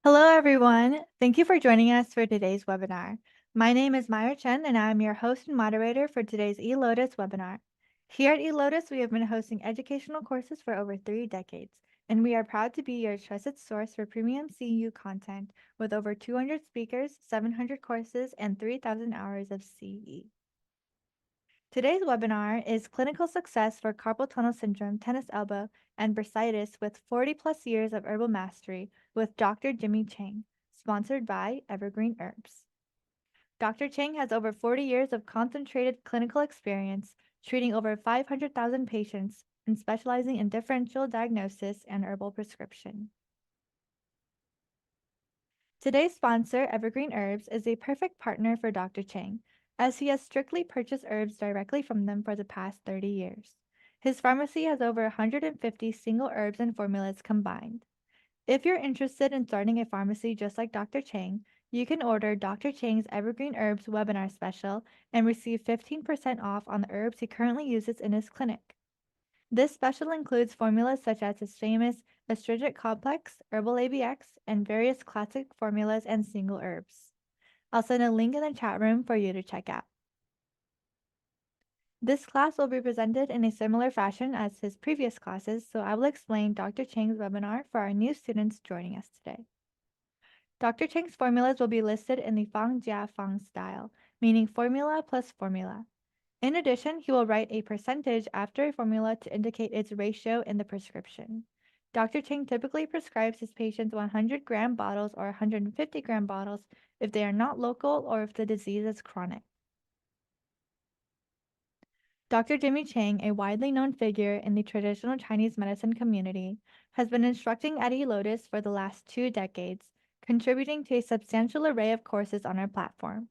Hello, everyone. Thank you for joining us for today's webinar. My name is Myra Chen, and I'm your host and moderator for today's eLotus webinar. Here at eLotus, we have been hosting educational courses for over 3 decades, and we are proud to be your trusted source for premium CEU content with over 200 speakers, 700 courses, and 3,000 hours of CE. Today's webinar is Clinical Success for Carpal Tunnel Syndrome, Tennis Elbow, and Bursitis with 40 plus years of herbal mastery with Dr. Jimmy Chang, sponsored by Evergreen Herbs. Dr. Chang has over 40 years of concentrated clinical experience, treating over 500,000 patients and specializing in differential diagnosis and herbal prescription. Today's sponsor, Evergreen Herbs, is a perfect partner for Dr. Chang, as he has strictly purchased herbs directly from them for the past 30 years. His pharmacy has over 150 single herbs and formulas combined. If you're interested in starting a pharmacy just like Dr. Chang, you can order Dr. Chang's Evergreen Herbs webinar special and receive 15% off on the herbs he currently uses in his clinic. This special includes formulas such as his famous Astringent Complex, Herbal ABX, and various classic formulas and single herbs. I'll send a link in the chat room for you to check out. This class will be presented in a similar fashion as his previous classes, so I will explain Dr. Chang's webinar for our new students joining us today. Dr. Chang's formulas will be listed in the Fang Jia Fang style, meaning formula plus formula. In addition, he will write a percentage after a formula to indicate its ratio in the prescription. Dr. Chang typically prescribes his patients 100-gram bottles or 150-gram bottles if they are not local or if the disease is chronic. Dr. Jimmy Chang, a widely known figure in the traditional Chinese medicine community, has been instructing at eLotus for the last 2 decades, contributing to a substantial array of courses on our platform.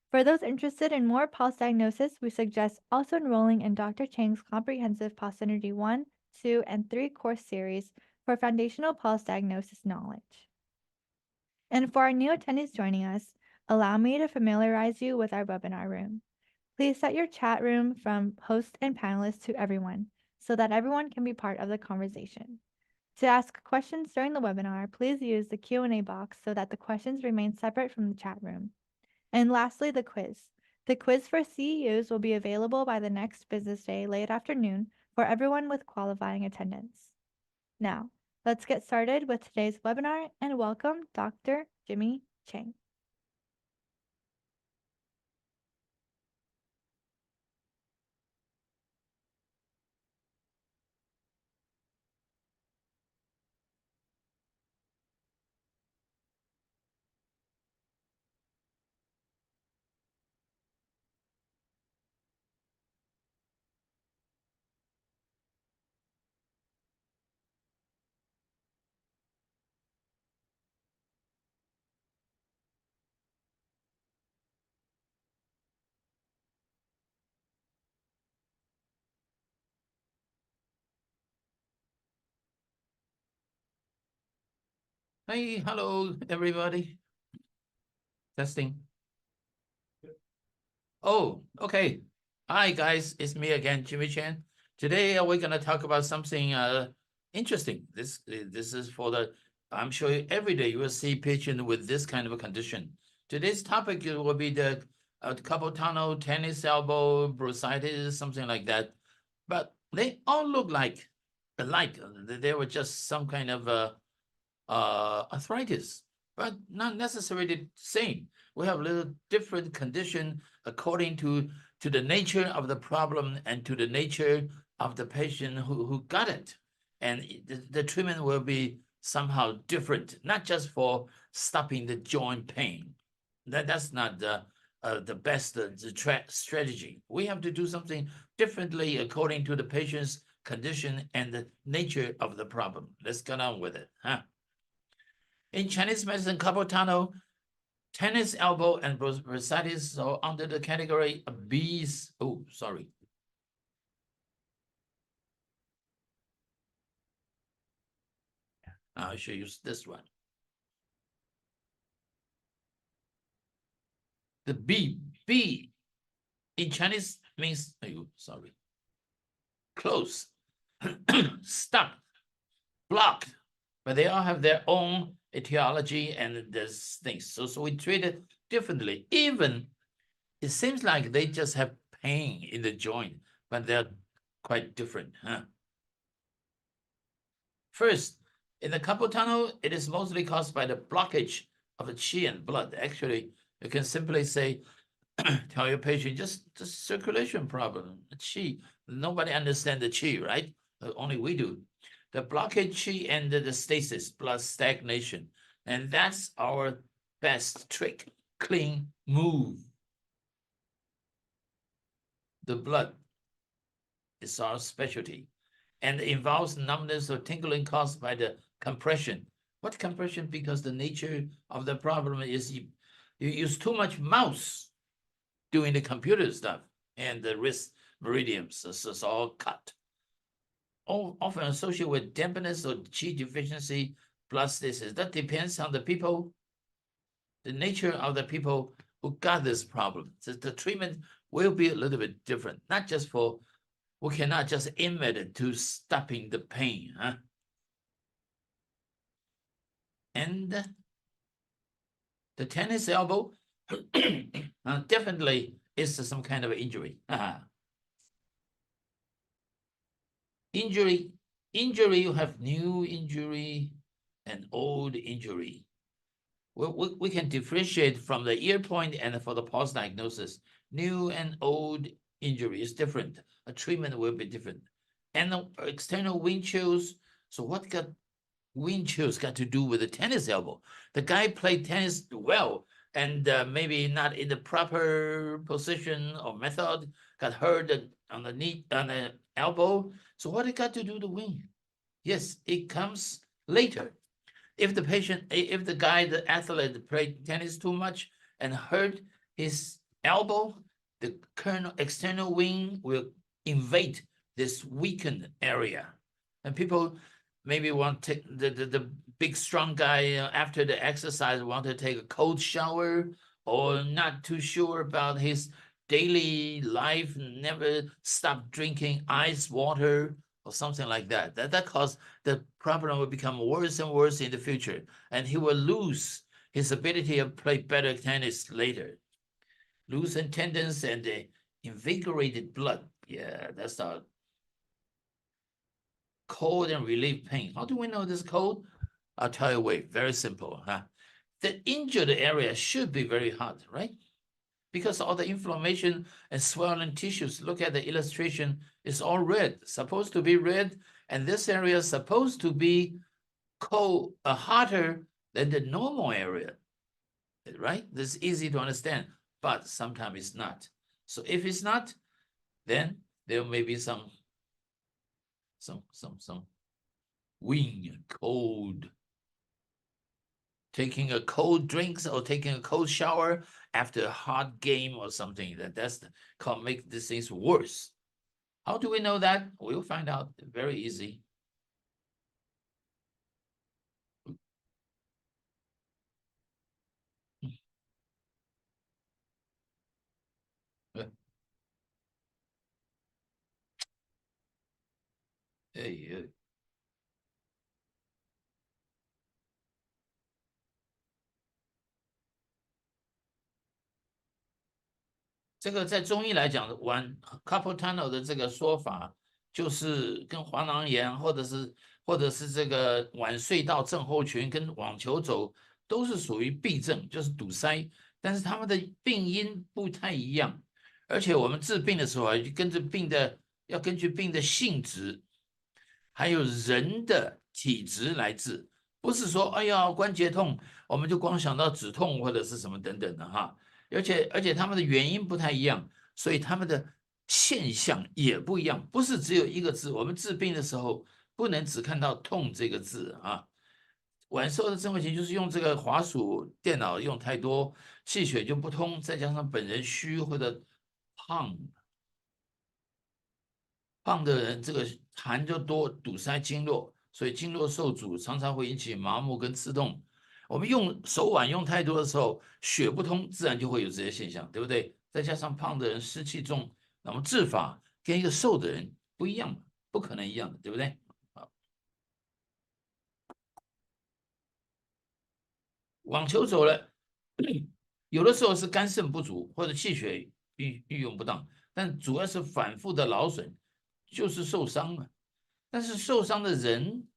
For those interested in more pulse diagnosis, we suggest also enrolling in Dr. Chang's comprehensive Pulse Synergy 1, 2, and 3 course series for foundational pulse diagnosis knowledge. And for our new attendees joining us, allow me to familiarize you with our webinar room. Please set your chat room from host and panelists to everyone so that everyone can be part of the conversation. To ask questions during the webinar, please use the Q&A box so that the questions remain separate from the chat room. And lastly, the quiz. The quiz for CEUs will be available by the next business day late afternoon for everyone with qualifying attendance. Now, let's get started with today's webinar and welcome Dr. Jimmy Chang. Hey, hello, everybody. Testing. Oh, okay. Hi, guys. It's me again, Jimmy Chan. Today, we're going to talk about something interesting. This is for the, I'm sure every day you will see patients with this kind of a condition. Today's topic will be the carpal tunnel, tennis elbow, bursitis, something like that. But they all look alike. They were just some kind of arthritis, but not necessarily the same. We have a little different condition according to the nature of the problem and to the nature of the patient who got it. And the treatment will be somehow different, not just for stopping the joint pain. That's not the best strategy. We have to do something differently according to the patient's condition and the nature of the problem. Let's get on with it, huh? In Chinese medicine, carpal tunnel, tennis elbow, and bursitis are under the category of B's. Oh, sorry. I should use this one. The B in Chinese means, oh, sorry, close, stuck, blocked, but they all have their own etiology and there's things. So we treat it differently. Even it seems like they just have pain in the joint, but they're quite different, huh? First, in the carpal tunnel, it is mostly caused by the blockage of the qi and blood. Actually, you can simply say, tell your patient, just the circulation problem, the qi. Nobody understands the qi, right? Only we do. The blockage qi and the stasis plus stagnation. And that's our best trick. Clean, move. The blood is our specialty and involves numbness or tingling caused by the compression. What compression? Because the nature of the problem is you use too much mouse doing the computer stuff and the wrist meridians is all cut. Often associated with dampness or qi deficiency plus this. That depends on the people, the nature of the people who got this problem. So the treatment will be a little bit different, not just for, we cannot just aim at it to stopping the pain, huh? And the tennis elbow definitely is some kind of injury. Injury, you have new injury and old injury. We can differentiate from the ear point and for the pulse diagnosis. New and old injury is different. A treatment will be different. And the external wind chills. So what got wind chills got to do with the tennis elbow? The guy played tennis well and maybe not in the proper position or method, got hurt on the knee, on the elbow. So what it got to do with the wind? Yes, it comes later. If the patient, if the guy, the athlete played tennis too much and hurt his elbow, the external wing will invade this weakened area. And people maybe want to take the big strong guy after the exercise want to take a cold shower or not too sure about his daily life, never stop drinking ice water or something like that. That cause the problem will become worse and worse in the future, and he will lose his ability to play better tennis later. Loosened tendons and invigorated blood. Yeah, that's the cold and relief pain. How do we know this cold? I'll tell you a way. Very simple, huh? The injured area should be very hot, right? Because all the inflammation and swollen tissues, look at the illustration, it's all red, supposed to be red, and this area is supposed to be cold, hotter than the normal area, right? This is easy to understand, but sometimes it's not. So if it's not, then there may be some wind, cold, taking a cold drinks or taking a cold shower after a hot game or something, that's called make these things worse. How do we know that? We'll find out. Very easy. Hey, 这个在中医来讲，玩 carpal tunnel 的这个说法，就是跟黄囊炎或者是这个晚睡到症候群跟网球肘都是属于痹症，就是堵塞，但是他们的病因不太一样，而且我们治病的时候啊，要根据病的性质，还有人的体质来治，不是说哎呀关节痛，我们就光想到止痛或者是什么等等的哈。而且他们的原因不太一样，所以他们的现象也不一样，不是只有一个字。我们治病的时候不能只看到痛这个字啊。晚受的症候群就是用这个滑鼠电脑用太多，气血就不通，再加上本人虚或者胖，胖的人这个痰就多，堵塞经络，所以经络受阻，常常会引起麻木跟刺痛。我们用手腕用太多的时候，血不通，自然就会有这些现象，对不对？再加上胖的人湿气重，那么治法跟一个瘦的人不一样，不可能一样的，对不对？网球手了，有的时候是肝肾不足或者气血运用不当，但主要是反复的劳损，就是受伤了。但是受伤的人，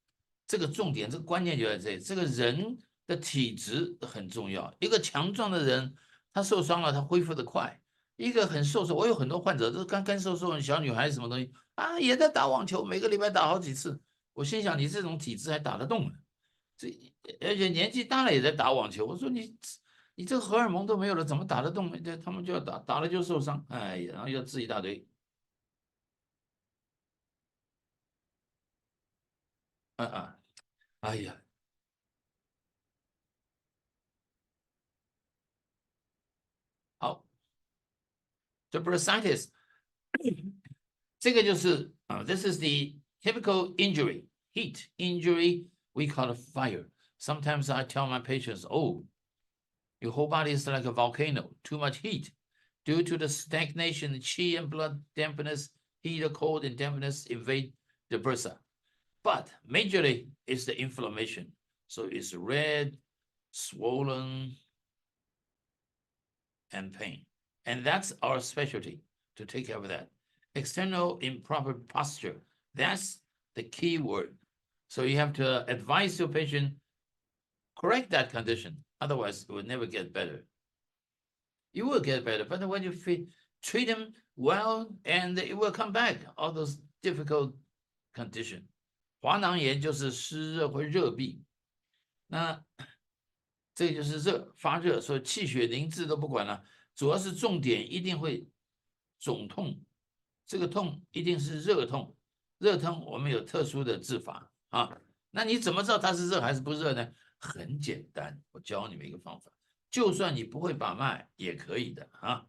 这个重点，这个关键就在这里，这个人的体质很重要。一个强壮的人，他受伤了，他恢复的快；一个很瘦我有很多患者，都干瘦的小女孩，什么东西啊，也在打网球，每个礼拜打好几次。我心想，你这种体质还打得动呢？这而且年纪大了也在打网球。我说你这个荷尔蒙都没有了，怎么打得动呢？这他们就要打，打了就受伤，哎呀，然后要治一大堆。啊啊，哎呀，好，这 bursitis 这个就是啊，this is the typical injury, heat injury. We call it fire. Sometimes I tell my patients, oh, your whole body is like a volcano, too much heat. Due to the stagnation, qi and blood dampness, heat, cold, and dampness invade the bursa. But majorly, it's the inflammation. So it's red, swollen, and pain. And that's our specialty, to take care of that. External improper posture, that's the key word. So you have to advise your patient, correct that condition. Otherwise, it will never get better. You will get better, but when you treat them well, and it will come back, all those difficult conditions. 滑囊炎就是湿热或热痹，那这个就是热发热，所以气血凝滞都不管了，主要是重点一定会肿痛，这个痛一定是热痛，热痛我们有特殊的治法啊。那你怎么知道它是热还是不热呢？很简单，我教你们一个方法，就算你不会把脉也可以的啊。